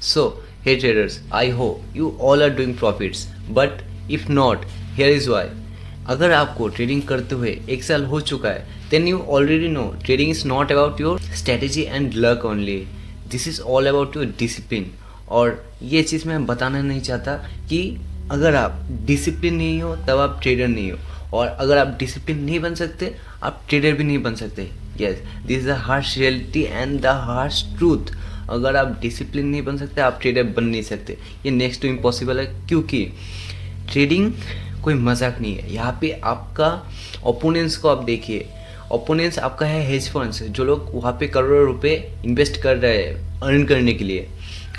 So, hey traders, I hope you all are doing profits. But if not, here is why. अगर आपको trading करते हुए एक साल हो चुका है, then you already know trading is not about your strategy and luck only. This is all about your discipline. और ये चीज़ मैं बताना नहीं चाहता कि अगर आप डिसिप्लिन नहीं हो तब आप ट्रेडर नहीं हो, और अगर आप डिसिप्लिन नहीं बन सकते आप ट्रेडर भी नहीं बन सकते. Yes, this is the harsh reality and the harsh truth. अगर आप डिसिप्लिन नहीं बन सकते आप ट्रेडर बन नहीं सकते. ये नेक्स्ट टू इम्पॉसिबल है, क्योंकि ट्रेडिंग कोई मजाक नहीं है. यहाँ पे आपका ओपोनेंट्स को आप देखिए. ओपोनेंट्स आपका है हेज फंड्स, जो लोग वहाँ पे करोड़ों रुपए इन्वेस्ट कर रहे हैं अर्न करने के लिए.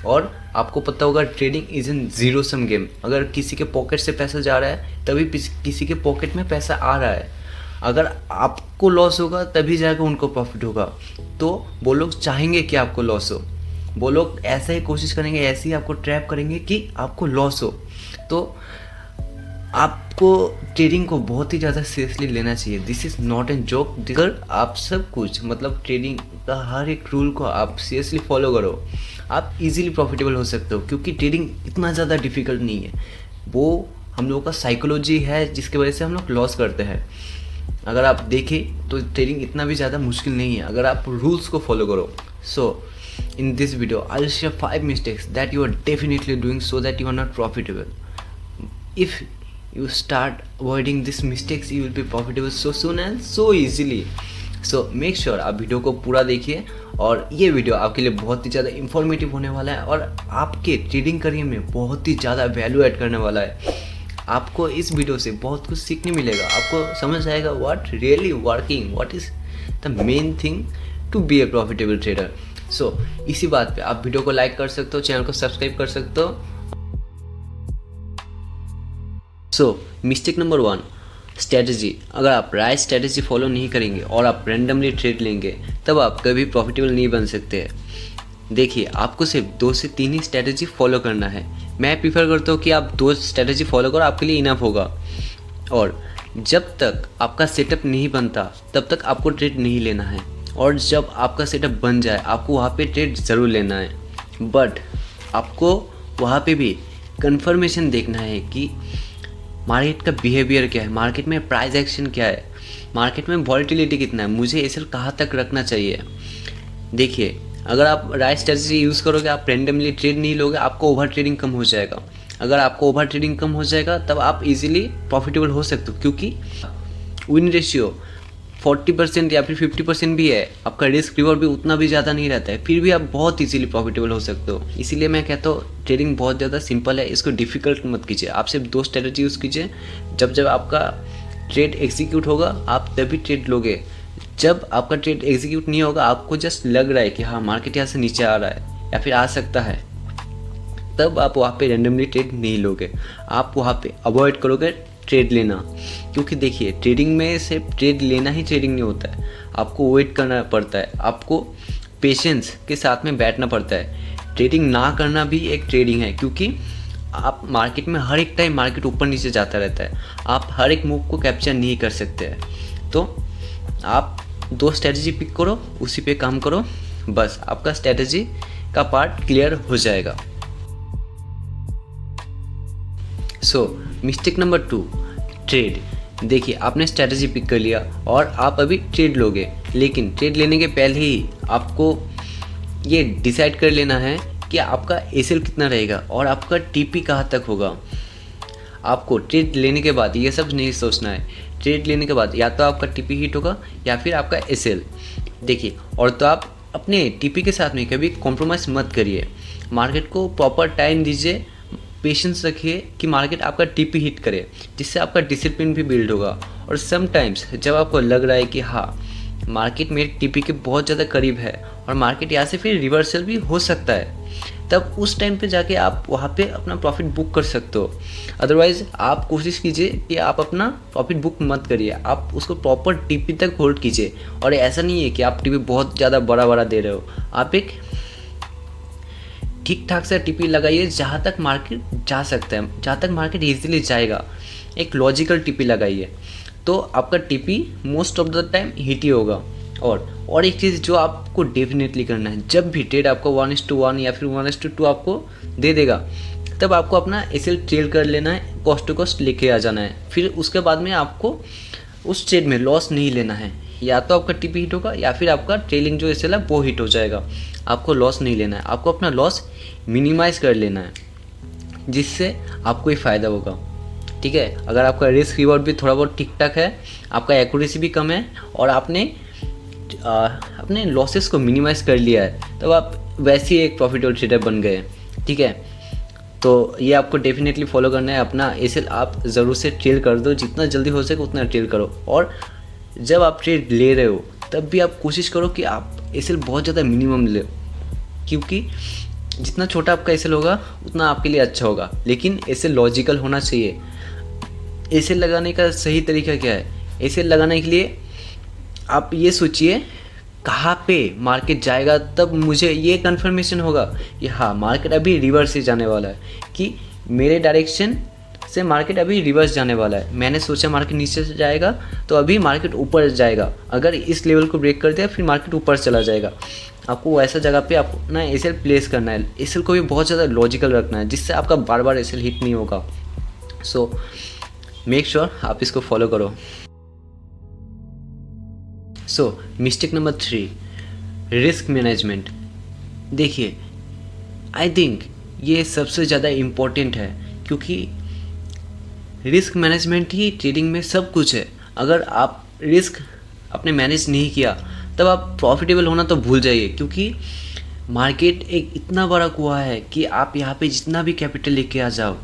और आपको पता होगा trading is in zero sum game. अगर किसी के पॉकेट से पैसा जा रहा है तभी किसी के पॉकेट में पैसा आ रहा है. अगर आपको लॉस होगा तभी जाकर उनको प्रॉफिट होगा. तो वो लोग चाहेंगे कि आपको लॉस हो. वो लोग ऐसा ही कोशिश करेंगे, ऐसे ही आपको ट्रैप करेंगे कि आपको लॉस हो. तो आपको ट्रेडिंग को बहुत ही ज़्यादा सीरियसली लेना चाहिए. This is not an joke. अगर आप सब कुछ मतलब ट्रेडिंग का हर एक रूल को आप सीरियसली फॉलो करो, आप इजीली प्रॉफिटेबल हो सकते हो. क्योंकि ट्रेडिंग इतना ज़्यादा डिफिकल्ट नहीं है. वो हम लोगों का साइकोलॉजी है जिसकी वजह से हम लोग लॉस करते हैं. अगर आप देखें तो ट्रेडिंग इतना भी ज़्यादा मुश्किल नहीं है अगर आप रूल्स को फॉलो करो. सो in this video I'll share 5 mistakes that you are definitely doing so that you are not profitable. If you start avoiding these mistakes you will be profitable so soon and so easily. So make sure आप video को पूरा देखिए, और ये video आपके लिए बहुत ही ज़्यादा इंफॉर्मेटिव होने वाला है और आपके ट्रेडिंग करियर में बहुत ही ज़्यादा वैल्यू ऐड करने वाला है. आपको इस वीडियो से बहुत कुछ सीखने मिलेगा. आपको समझ आएगा what really working, what is the main thing to be a profitable trader. So इसी बात पे आप वीडियो को लाइक कर सकते हो, चैनल को सब्सक्राइब कर सकते हो. सो मिस्टेक नंबर 1, स्ट्रेटजी. अगर आप राइट स्ट्रेटजी फॉलो नहीं करेंगे और आप रैंडमली ट्रेड लेंगे तब आप कभी प्रॉफिटेबल नहीं बन सकते. देखिए, आपको सिर्फ 2 से 3 ही स्ट्रेटजी फॉलो करना है. मैं प्रीफर करता हूँ कि आप 2 स्ट्रेटजी फॉलो करो, आपके लिए इनफ होगा. और जब तक आपका सेटअप नहीं बनता तब तक आपको ट्रेड नहीं लेना है, और जब आपका सेटअप बन जाए आपको वहाँ पे ट्रेड ज़रूर लेना है. बट आपको वहाँ पे भी कंफर्मेशन देखना है कि मार्केट का बिहेवियर क्या है, मार्केट में प्राइस एक्शन क्या है, मार्केट में वॉलेटिलिटी कितना है, मुझे एसएल कहाँ तक रखना चाहिए. देखिए, अगर आप राइट स्ट्रेटजी यूज़ करोगे, आप रैंडमली ट्रेड नहीं लोगे, आपको ओवर ट्रेडिंग कम हो जाएगा. अगर आपको ओवर ट्रेडिंग कम हो जाएगा तब आप इजीली प्रॉफिटेबल हो सकते हो, क्योंकि विन रेशियो 40% या फिर 50% भी है. आपका रिस्क रिवॉर्ड भी उतना भी ज़्यादा नहीं रहता है, फिर भी आप बहुत इजीली प्रॉफिटेबल हो सकते हो. इसीलिए मैं कहता हूँ ट्रेडिंग बहुत ज़्यादा सिंपल है, इसको डिफ़िकल्ट मत कीजिए. आप सिर्फ 2 स्ट्रेटजी यूज़ कीजिए. जब आपका ट्रेड एग्जीक्यूट होगा आप तभी ट्रेड लोगे. जब आपका ट्रेड एग्जीक्यूट नहीं होगा, आपको जस्ट लग रहा है कि हाँ मार्केट यहाँ से नीचे आ रहा है या फिर आ सकता है, तब आप वहाँ पे रैंडमली ट्रेड नहीं लोगे. आप वहाँ पे अवॉइड करोगे ट्रेड लेना. क्योंकि देखिए, ट्रेडिंग में सिर्फ ट्रेड लेना ही ट्रेडिंग नहीं होता है, आपको वेट करना पड़ता है, आपको पेशेंस के साथ में बैठना पड़ता है. ट्रेडिंग ना करना भी एक ट्रेडिंग है, क्योंकि आप मार्केट में हर एक टाइम मार्केट ऊपर नीचे जाता रहता है, आप हर एक मूव को कैप्चर नहीं कर सकते हैं. तो आप 2 स्ट्रेटजी पिक करो, उसी पे काम करो, बस आपका स्ट्रेटजी का पार्ट क्लियर हो जाएगा. सो मिस्टेक नंबर 2, ट्रेड. देखिए, आपने स्ट्रेटजी पिक कर लिया और आप अभी ट्रेड लोगे, लेकिन ट्रेड लेने के पहले ही आपको ये डिसाइड कर लेना है कि आपका एसएल कितना रहेगा और आपका टीपी कहाँ तक होगा. आपको ट्रेड लेने के बाद ये सब नहीं सोचना है. ट्रेड लेने के बाद या तो आपका टीपी हिट होगा या फिर आपका एसएल. देखिए, और तो आप अपने टीपी के साथ में कभी कॉम्प्रोमाइज़ मत करिए. मार्केट को प्रॉपर टाइम दीजिए, पेशेंस रखिए कि मार्केट आपका टीपी हिट करे, जिससे आपका डिसिप्लिन भी बिल्ड होगा. और समटाइम्स जब आपको लग रहा है कि हाँ मार्केट मेरे टीपी के बहुत ज़्यादा करीब है और मार्केट यहाँ से फिर रिवर्सल भी हो सकता है, तब उस टाइम पे जाके आप वहाँ पे अपना प्रॉफिट बुक कर सकते हो. अदरवाइज़ आप कोशिश कीजिए कि आप अपना प्रॉफिट बुक मत करिए, आप उसको प्रॉपर टीपी तक होल्ड कीजिए. और ऐसा नहीं है कि आप टीपी बहुत ज़्यादा बड़ा दे रहे हो, आप एक ठीक ठाक सा टीपी लगाइए जहाँ तक मार्केट जा सकता है, जहाँ तक मार्केट इजीली जाएगा. एक लॉजिकल टीपी लगाइए, तो आपका TP most of the time hit ही होगा. और एक चीज़ जो आपको डेफिनेटली करना है, जब भी ट्रेड आपको 1:1 या फिर 1:2 आपको दे देगा, तब आपको अपना एसएल ट्रेड कर लेना है, कॉस्ट टू कॉस्ट लेके आ जाना है। फिर उसके बाद में आपको उस ट्रेड में लॉस नहीं लेना है, या तो आपका टीपी हिट होगा या फिर आपका ट्रेलिंग जो एसएल है वो हिट हो जाएगा। आपको लॉस नहीं लेना है, आपको अपना लॉस मिनिमाइज़ कर लेना है, जिससे आपको ही फ़ायदा होगा। ठीक है, अगर आपका रिस्क रिवॉर्ड भी थोड़ा बहुत ठीक ठाक है, आपका एक्यूरेसी भी कम है और आपने अपने लॉसेस को मिनिमाइज़ कर लिया है, तब आप वैसे ही एक प्रॉफिटेबल ट्रेडर बन गए। ठीक है, तो ये आपको डेफिनेटली फॉलो करना है। अपना एसएल आप ज़रूर से ट्रेड कर दो, जितना जल्दी हो सके उतना ट्रेड करो। और जब आप ट्रेड ले रहे हो तब भी आप कोशिश करो कि आप एसएल बहुत ज़्यादा मिनिमम ले, क्योंकि जितना छोटा आपका एसएल होगा उतना आपके लिए अच्छा होगा। लेकिन एसएल लॉजिकल होना चाहिए। एसएल लगाने का सही तरीका क्या है? एसएल लगाने के लिए आप ये सोचिए कहाँ पे मार्केट जाएगा, तब मुझे ये कन्फर्मेशन होगा कि हाँ मार्केट अभी रिवर्स से जाने वाला है, कि मेरे डायरेक्शन से मार्केट अभी रिवर्स जाने वाला है। मैंने सोचा मार्केट नीचे से जाएगा तो अभी मार्केट ऊपर जाएगा, अगर इस लेवल को ब्रेक कर दिया फिर मार्केट ऊपर चला जाएगा। आपको वैसा जगह पे अपना एसएल प्लेस करना है। एसएल को भी बहुत ज़्यादा लॉजिकल रखना है, जिससे आपका बार बार एसएल हिट नहीं होगा। सो मेक श्योर आप इसको फॉलो करो। सो मिस्टेक नंबर 3, रिस्क मैनेजमेंट। देखिए, आई थिंक ये सबसे ज़्यादा इम्पोर्टेंट है, क्योंकि रिस्क मैनेजमेंट ही ट्रेडिंग में सब कुछ है। अगर आप रिस्क अपने मैनेज नहीं किया तब आप प्रॉफिटेबल होना तो भूल जाइए, क्योंकि मार्केट एक इतना बड़ा कुआं है कि आप यहाँ पे जितना भी कैपिटल लेके आ जाओ,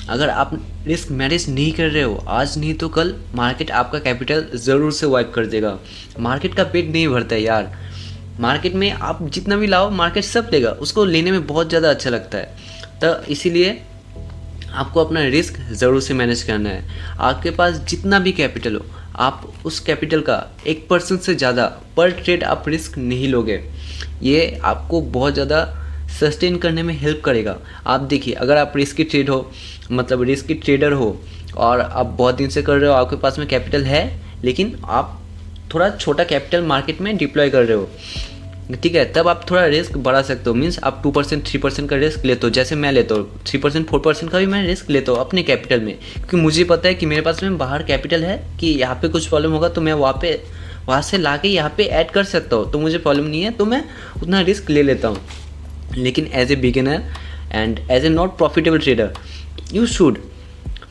अगर आप रिस्क मैनेज नहीं कर रहे हो, आज नहीं तो कल मार्केट आपका कैपिटल ज़रूर से वाइप कर देगा। मार्केट का पेट नहीं भरता है यार। मार्केट में आप जितना भी लाओ मार्केट सब लेगा, उसको लेने में बहुत ज़्यादा अच्छा लगता है। तो इसीलिए आपको अपना रिस्क ज़रूर से मैनेज करना है। आपके पास जितना भी कैपिटल हो, आप उस कैपिटल का 1% से ज़्यादा पर ट्रेड आप रिस्क नहीं लोगे। ये आपको बहुत ज़्यादा सस्टेन करने में हेल्प करेगा। आप देखिए, अगर आप रिस्की ट्रेड हो, मतलब रिस्की ट्रेडर हो और आप बहुत दिन से कर रहे हो, आपके पास में कैपिटल है, लेकिन आप थोड़ा छोटा कैपिटल मार्केट में डिप्लॉय कर रहे हो, ठीक है, तब आप थोड़ा रिस्क बढ़ा सकते हो। मीन्स आप 2% 3% का रिस्क लेते हो, जैसे मैं लेता हूँ 3% 4% का भी मैं रिस्क लेता हूँ अपने कैपिटल में, क्योंकि मुझे पता है कि मेरे पास में बाहर कैपिटल है, कि यहाँ पे कुछ प्रॉब्लम होगा तो मैं वहाँ से ला के यहाँ पे ऐड कर सकता हूँ, तो मुझे प्रॉब्लम नहीं है, तो मैं उतना रिस्क ले लेता हूँ। लेकिन as a beginner and as a not profitable trader, you should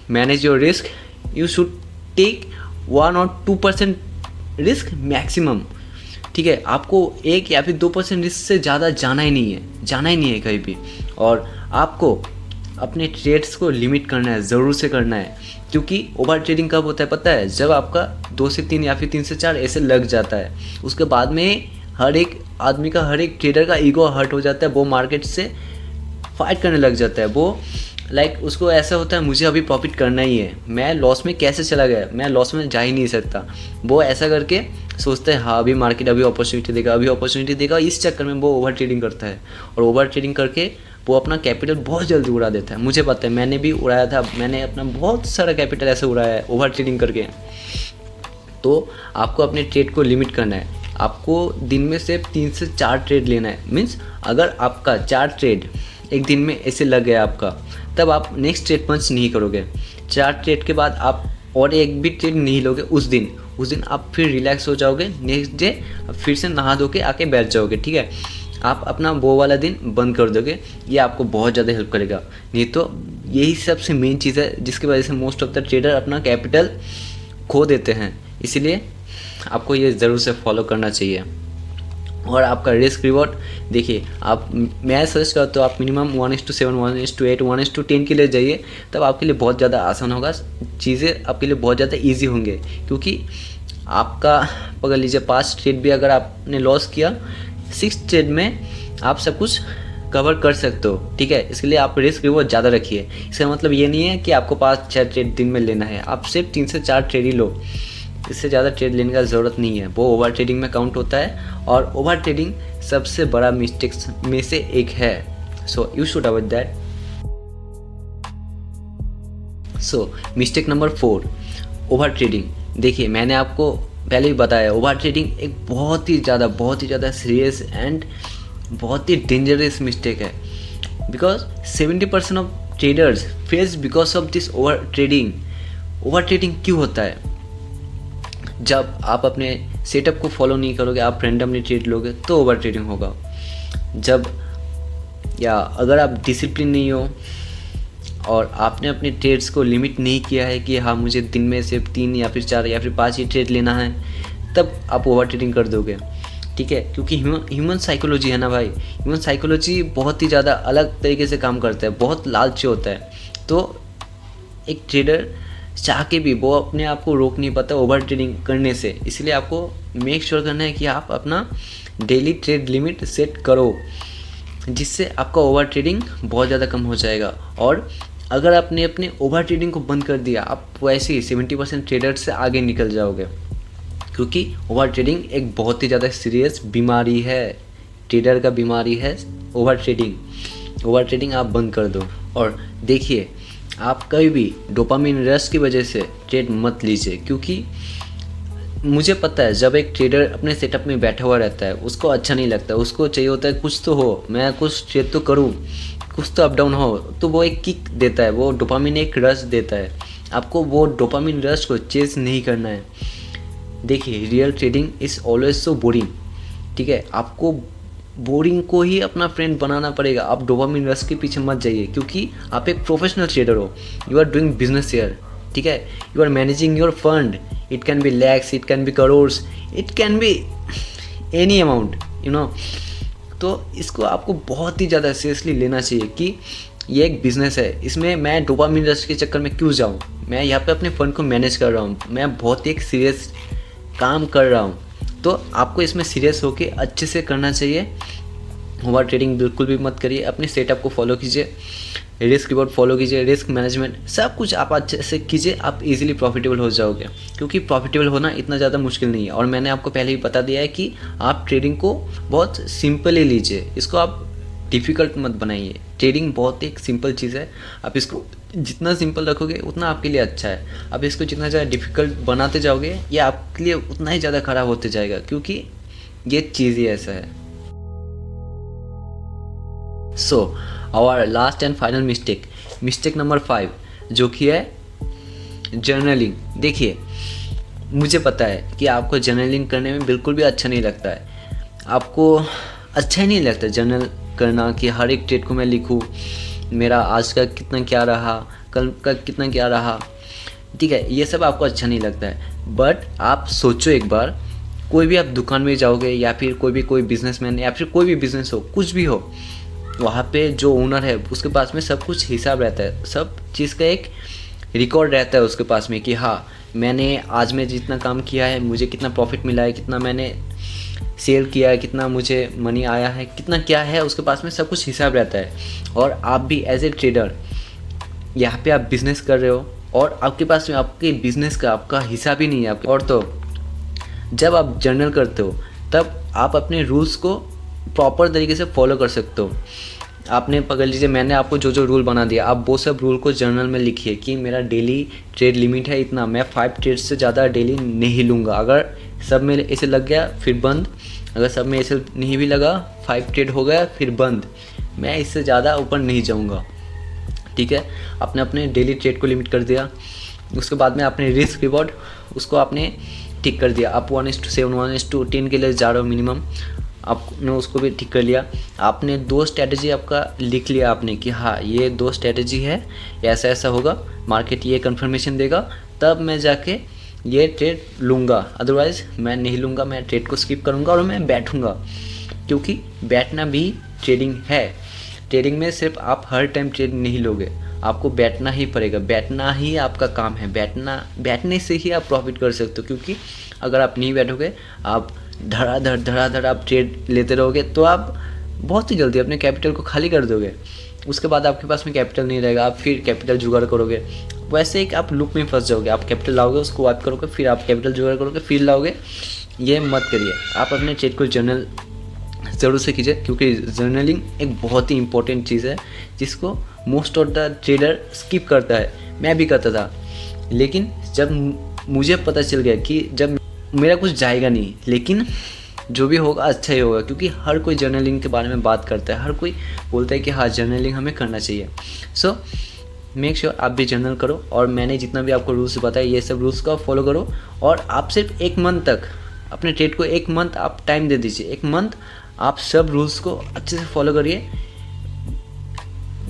manage your risk. You should take 1 or 2% risk maximum. ठीक है, आपको 1 या फिर 2% रिस्क से ज़्यादा जाना ही नहीं है कहीं भी। और आपको अपने ट्रेड्स को लिमिट करना है, ज़रूर से करना है, क्योंकि ओवर ट्रेडिंग कब होता है पता है? जब आपका 2 से 3 या फिर 3 से 4 ऐसे लग जाता है, उसके बाद में हर एक आदमी का, हर एक ट्रेडर का ईगो हर्ट हो जाता है, वो मार्केट से फाइट करने लग जाता है। वो उसको ऐसा होता है मुझे अभी प्रॉफिट करना ही है, मैं लॉस में कैसे चला गया, मैं लॉस में जा ही नहीं सकता। वो ऐसा करके सोचते हैं हाँ अभी मार्केट अभी अपॉर्चुनिटी देगा, इस चक्कर में वो ओवर ट्रेडिंग करता है, और ओवर ट्रेडिंग करके वो अपना कैपिटल बहुत जल्दी उड़ा देता है। मुझे पता है, मैंने भी उड़ाया था, मैंने अपना बहुत सारा कैपिटल ऐसे उड़ाया है ओवर ट्रेडिंग करके। तो आपको अपने ट्रेड को लिमिट करना है। आपको दिन में सिर्फ 3 से 4 ट्रेड लेना है। मीन्स अगर आपका 4 ट्रेड एक दिन में ऐसे लग गया आपका, तब आप नेक्स्ट ट्रेड पंच नहीं करोगे। 4 ट्रेड के बाद आप और एक भी ट्रेड नहीं लोगे उस दिन आप फिर रिलैक्स हो जाओगे। नेक्स्ट डे फिर से नहा धो के आके बैठ जाओगे। ठीक है, आप अपना वो वाला दिन बंद कर दोगे, ये आपको बहुत ज़्यादा हेल्प करेगा। नहीं तो यही सबसे मेन चीज़ है जिसकी वजह से मोस्ट ऑफ द ट्रेडर अपना कैपिटल खो देते हैं। इसीलिए आपको ये ज़रूर से फॉलो करना चाहिए। और आपका रिस्क रिवॉर्ड देखिए, मैं सजेस्ट करता हूँ आप मिनिमम 1:7, 1:8, 1:10 के लिए जाइए, तब आपके लिए बहुत ज़्यादा आसान होगा, चीज़ें आपके लिए बहुत ज़्यादा ईजी होंगे। क्योंकि आपका पकड़ लीजिए 5 ट्रेड भी अगर आपने लॉस किया, 6 ट्रेड में आप सब कुछ कवर कर सकते हो। ठीक है, इसके लिए आप रिस्क रिवॉर्ड ज़्यादा रखिए। इसका मतलब ये नहीं है कि आपको 5-6 ट्रेड दिन में लेना है, आप सिर्फ 3 से 4 ट्रेड ही लो, इससे ज़्यादा ट्रेड लेने का ज़रूरत नहीं है। वो ओवर ट्रेडिंग में काउंट होता है, और ओवर ट्रेडिंग सबसे बड़ा मिस्टेक्स में से एक है। So you should avoid that. So mistake number 4, over trading. देखिए, मैंने आपको पहले ही बताया, ओवर ट्रेडिंग एक बहुत ही ज़्यादा सीरियस एंड बहुत ही डेंजरस मिस्टेक है, because 70% of traders fails because of this over trading. Over trading क्यों होता है? जब आप अपने सेटअप को फॉलो नहीं करोगे, आप रैंडमली ट्रेड लोगे तो ओवर ट्रेडिंग होगा। अगर आप डिसिप्लिन नहीं हो और आपने अपने ट्रेड्स को लिमिट नहीं किया है कि हाँ मुझे दिन में सिर्फ 3 या फिर 4 या फिर 5 ही ट्रेड लेना है, तब आप ओवर ट्रेडिंग कर दोगे, ठीक है। क्योंकि ह्यूमन साइकोलॉजी है ना भाई, ह्यूमन साइकोलॉजी बहुत ही ज़्यादा अलग तरीके से काम करता है, बहुत लालची होता है। तो एक ट्रेडर चाह के भी वो अपने आप को रोक नहीं पाता ओवर ट्रेडिंग करने से। इसलिए आपको मेक श्योर करना है कि आप अपना डेली ट्रेड लिमिट सेट करो, जिससे आपका ओवर ट्रेडिंग बहुत ज़्यादा कम हो जाएगा। और अगर आपने अपने ओवर ट्रेडिंग को बंद कर दिया, आप वैसे ही 70% ट्रेडर से आगे निकल जाओगे, क्योंकि ओवर ट्रेडिंग एक बहुत ही ज़्यादा सीरियस बीमारी है, ट्रेडर का बीमारी है ओवर ट्रेडिंग। ओवर ट्रेडिंग आप बंद कर दो। और देखिए, आप कभी भी डोपामिन रश की वजह से ट्रेड मत लीजिए, क्योंकि मुझे पता है जब एक ट्रेडर अपने सेटअप में बैठा हुआ रहता है उसको अच्छा नहीं लगता, उसको चाहिए होता है कुछ तो हो, मैं कुछ ट्रेड तो करूँ, कुछ तो अप डाउन हो, तो वो एक किक देता है, वो डोपामिन एक रश देता है। आपको वो डोपामिन रश को चेस नहीं करना है। देखिए, real trading is always so boring, ठीक है। आपको बोरिंग को ही अपना फ्रेंड बनाना पड़ेगा। आप डोपामिन रश के पीछे मत जाइए, क्योंकि आप एक प्रोफेशनल ट्रेडर हो, you are doing business here, ठीक है। You are managing your fund, it can be lakhs, it can be crores, it can be any amount, you know. तो इसको आपको बहुत ही ज़्यादा सीरियसली लेना चाहिए कि ये एक बिज़नेस है, इसमें मैं डोपामिन रश के चक्कर में क्यों जाऊँ। मैं यहाँ पे अपने फंड को मैनेज कर रहा हूँ, मैं बहुत ही एक सीरियस काम कर रहा हूँ। तो आपको इसमें सीरियस होके अच्छे से करना चाहिए। ओवर ट्रेडिंग बिल्कुल भी मत करिए। अपने सेटअप को फॉलो कीजिए, रिस्क रिवॉर्ड फॉलो कीजिए, रिस्क मैनेजमेंट सब कुछ आप अच्छे से कीजिए, आप इजीली प्रॉफिटेबल हो जाओगे। क्योंकि प्रॉफिटेबल होना इतना ज़्यादा मुश्किल नहीं है। और मैंने आपको पहले ही बता दिया है कि आप ट्रेडिंग को बहुत सिंपली लीजिए, इसको आप डिफ़िकल्ट मत बनाइए। ट्रेडिंग बहुत एक सिंपल चीज़ है, आप इसको जितना सिंपल रखोगे उतना आपके लिए अच्छा है। आप इसको जितना ज़्यादा डिफ़िकल्ट बनाते जाओगे ये आपके लिए उतना ही ज़्यादा ख़राब होते जाएगा, क्योंकि ये चीज़ ही ऐसा है। So our last and final mistake number 5, जो कि है जर्नलिंग। देखिए, मुझे पता है कि आपको जर्नलिंग करने में बिल्कुल भी अच्छा नहीं लगता है, आपको अच्छा ही नहीं लगता जर्नल करना कि हर एक ट्रेड को मैं लिखूँ, मेरा आज का कितना क्या रहा, कल का कितना क्या रहा, ठीक है। ये सब आपको अच्छा नहीं लगता है। बट आप सोचो एक बार, कोई भी आप दुकान में जाओगे या फिर कोई बिजनेसमैन या फिर कोई भी बिजनेस हो, कुछ भी हो, वहाँ पे जो ओनर है उसके पास में सब कुछ हिसाब रहता है, सब चीज़ का एक रिकॉर्ड रहता है उसके पास में कि हाँ मैंने आज में जितना काम किया है, मुझे कितना प्रॉफिट मिला है, कितना मैंने सेल किया है, कितना मुझे मनी आया है, कितना क्या है, उसके पास में सब कुछ हिसाब रहता है। और आप भी एज ए ट्रेडर यहाँ पे आप बिज़नेस कर रहे हो और आपके पास में आपके बिज़नेस का आपका हिसाब ही नहीं है। और तो जब आप जर्नल करते हो तब आप अपने रूल्स को प्रॉपर तरीके से फॉलो कर सकते हो। आपने पकड़ लीजिए, मैंने आपको जो जो रूल बना दिया, आप वो सब रूल को जर्नल में लिखिए कि मेरा डेली ट्रेड लिमिट है इतना, मैं 5 ट्रेड से ज़्यादा डेली नहीं लूँगा। अगर सब में ऐसे लग गया फिर बंद, अगर सब में ऐसे नहीं भी लगा, 5 ट्रेड हो गया फिर बंद, मैं इससे ज़्यादा ऊपर नहीं जाऊँगा, ठीक है। आपने अपने डेली ट्रेड को लिमिट कर दिया। उसके बाद में आपने रिस्क रिवॉर्ड उसको आपने ठीक कर दिया। आप 1:7 1:10 के लिए जा रहे हो मिनिमम, आपने उसको भी ठीक कर लिया। आपने 2 स्ट्रैटेजी आपका लिख लिया आपने कि हाँ ये 2 स्ट्रैटेजी है, ऐसा ऐसा होगा, मार्केट ये कंफर्मेशन देगा, तब मैं जाके ये ट्रेड लूँगा, अदरवाइज़ मैं नहीं लूँगा, मैं ट्रेड को स्किप करूँगा और मैं बैठूँगा। क्योंकि बैठना भी ट्रेडिंग है। ट्रेडिंग में सिर्फ आप हर टाइम ट्रेड नहीं लोगे, आपको बैठना ही पड़ेगा, बैठना ही आपका काम है। बैठने से ही आप प्रॉफिट कर सकते हो, क्योंकि अगर आप नहीं बैठोगे, आप धड़ाधड़ आप ट्रेड लेते रहोगे तो आप बहुत ही जल्दी अपने कैपिटल को खाली कर दोगे। उसके बाद आपके पास में कैपिटल नहीं रहेगा, आप फिर कैपिटल जुगाड़ करोगे, वैसे एक आप लूप में फंस जाओगे। आप कैपिटल लाओगे, उसको वाइप करोगे, फिर आप कैपिटल जुगाड़ करोगे, फिर लाओगे। ये मत करिए। आप अपने ट्रेड को जर्नल ज़रूर से कीजिए, क्योंकि जर्नलिंग एक बहुत ही इंपॉर्टेंट चीज़ है जिसको most of the trader skip करता है। मैं भी करता था, लेकिन जब मुझे पता चल गया कि जब मेरा कुछ जाएगा नहीं, लेकिन जो भी होगा अच्छा ही होगा, क्योंकि हर कोई जर्नलिंग के बारे में बात करता है, हर कोई बोलता है कि हाँ जर्नलिंग हमें करना चाहिए। सो मेक श्योर आप भी जर्नल करो, और मैंने जितना भी आपको रूल्स बताया ये सब रूल्स का फॉलो करो। और आप सिर्फ 1 मंथ तक अपने ट्रेड को 1 मंथ आप टाइम दे दीजिए। 1 मंथ आप सब रूल्स को अच्छे से फॉलो करिए।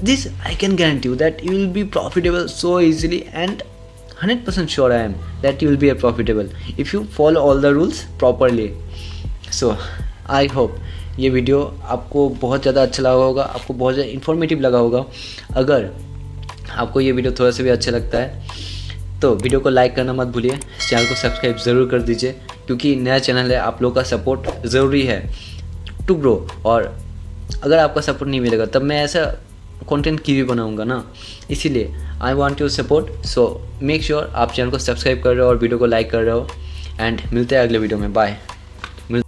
This I can guarantee you that you will be profitable so easily, and 100% sure I am that you will be a profitable if you follow all the rules properly. So I hope ये video आपको बहुत ज़्यादा अच्छा लगा होगा, आपको बहुत ज़्यादा इन्फॉर्मेटिव लगा होगा। अगर आपको ये वीडियो थोड़ा सा भी अच्छा लगता है तो वीडियो को लाइक करना मत भूलिए, चैनल को सब्सक्राइब ज़रूर कर दीजिए, क्योंकि नया चैनल है, आप लोगों का सपोर्ट ज़रूरी है टू ग्रो। और अगर आपका सपोर्ट नहीं मिलेगा तब मैं ऐसा कंटेंट क्यों बनाऊंगा ना, इसीलिए I want your support. So make sure आप चैनल को सब्सक्राइब कर रहे हो और वीडियो को लाइक कर रहे हो, एंड मिलते हैं अगले वीडियो में। बाय।